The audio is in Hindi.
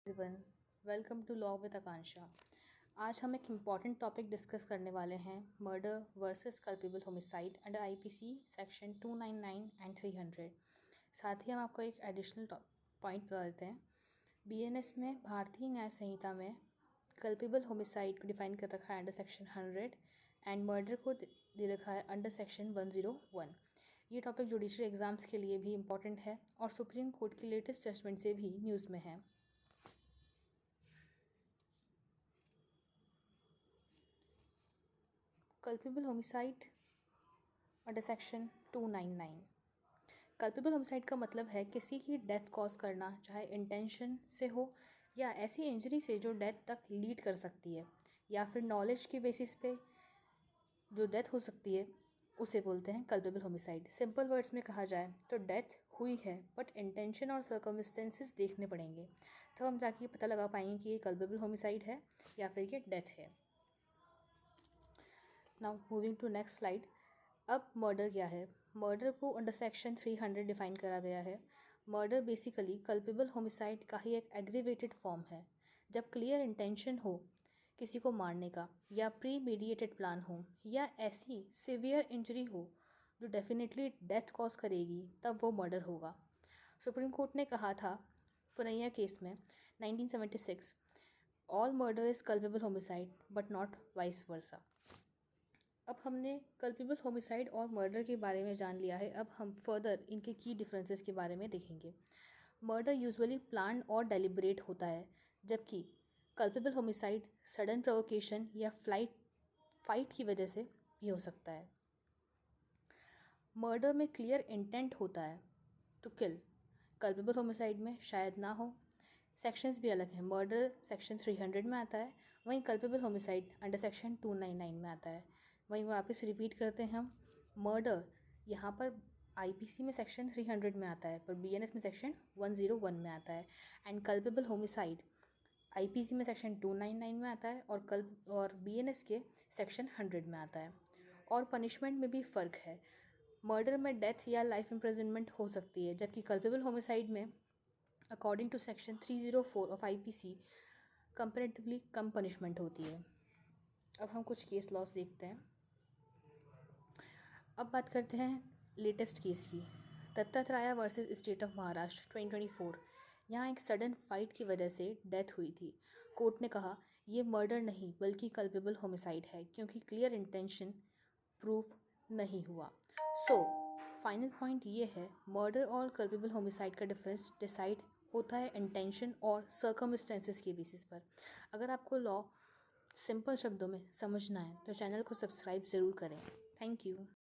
Everyone, welcome to law with Akanksha. आज हम एक इम्पॉर्टेंट टॉपिक डिस्कस करने वाले हैं, murder versus culpable homicide under IPC section 299 and 300। साथ ही हम आपको एक एडिशनल पॉइंट बता देते हैं। बीएनएस में भारतीय न्याय संहिता में कल्पेबल होमिसाइड को डिफाइन कर रखा है अंडर सेक्शन 100 एंड मर्डर को दे रखा है अंडर सेक्शन 101। ये टॉपिक जुडिशरी एग्ज़ाम्स के लिए भी इम्पॉर्टेंट है और सुप्रीम कोर्ट की लेटेस्ट जजमेंट से भी न्यूज़ में है। Culpable homicide under section 299। Culpable homicide का मतलब है किसी की डेथ कॉज करना, चाहे इंटेंशन से हो या ऐसी इंजरी से जो डेथ तक लीड कर सकती है, या फिर नॉलेज के बेसिस पे जो डेथ हो सकती है उसे बोलते हैं कल्पेबल होमिसाइड। सिंपल वर्ड्स में कहा जाए तो डेथ हुई है बट इंटेंशन और सर्कमस्टेंसेस देखने पड़ेंगे, तो हम जाके पता लगा पाएंगे कि ये कल्पेबल होमिसाइड है या फिर ये डेथ है। Now moving to next slide. अब मर्डर क्या है? मर्डर को अंडर सेक्शन 300 डिफाइन करा गया है। मर्डर बेसिकली कल्पेबल होमिसाइड का ही एक एग्रीवेटेड फॉर्म है, जब क्लियर इंटेंशन हो किसी को मारने का, या प्री मेडिएटेड प्लान हो, या ऐसी सिवियर इंजरी हो जो डेफिनेटली डेथ कॉज करेगी, तब वो मर्डर होगा। सुप्रीम कोर्ट ने कहा था पुनैया केस में 1976, all murder is culpable homicide but not vice versa. अब हमने कल्पेबल होमिसाइड और मर्डर के बारे में जान लिया है। अब हम फर्दर इनके की डिफरेंसेस के बारे में देखेंगे। मर्डर यूजुअली प्लान और डेलिब्रेट होता है, जबकि कल्पेबल होमिसाइड सडन प्रोवोकेशन या फाइट की वजह से भी हो सकता है। मर्डर में क्लियर इंटेंट होता है टू किल, कल्पेबल होमिसाइड में शायद ना हो। सेक्शंस भी अलग हैं। मर्डर सेक्शन 300 में आता है, वहीं कल्पेबल होमिसाइड अंडर सेक्शन 299 में आता है। वहीं वापस रिपीट करते हैं हम, मर्डर यहाँ पर आईपीसी में सेक्शन 300 में आता है, पर बीएनएस में सेक्शन 101 में आता है। एंड कल्पेबल होमिसाइड आईपीसी में सेक्शन 299 में आता है और बीएनएस के सेक्शन 100 में आता है। और पनिशमेंट में भी फ़र्क है। मर्डर में डेथ या लाइफ इम्प्रिजनमेंट हो सकती है, जबकि कल्पेबल होमिसाइड में according to section 304 of IPC comparatively कम पनिशमेंट होती है। अब हम कुछ केस लॉस देखते हैं। अब बात करते हैं लेटेस्ट केस की, Dattatreya versus state of Maharashtra 2024। यहाँ एक सडन फाइट की वजह से डेथ हुई थी। कोर्ट ने कहा ये मर्डर नहीं बल्कि कल्पेबल होमिसाइड है, क्योंकि क्लियर इंटेंशन प्रूफ नहीं हुआ। सो फाइनल पॉइंट ये है, मर्डर और कल्पेबल होमिसाइड का डिफरेंस डिसाइड होता है इंटेंशन और सर्कमस्टेंसेस के बेसिस पर। अगर आपको लॉ सिंपल शब्दों में समझना है तो चैनल को सब्सक्राइब ज़रूर करें। Thank you.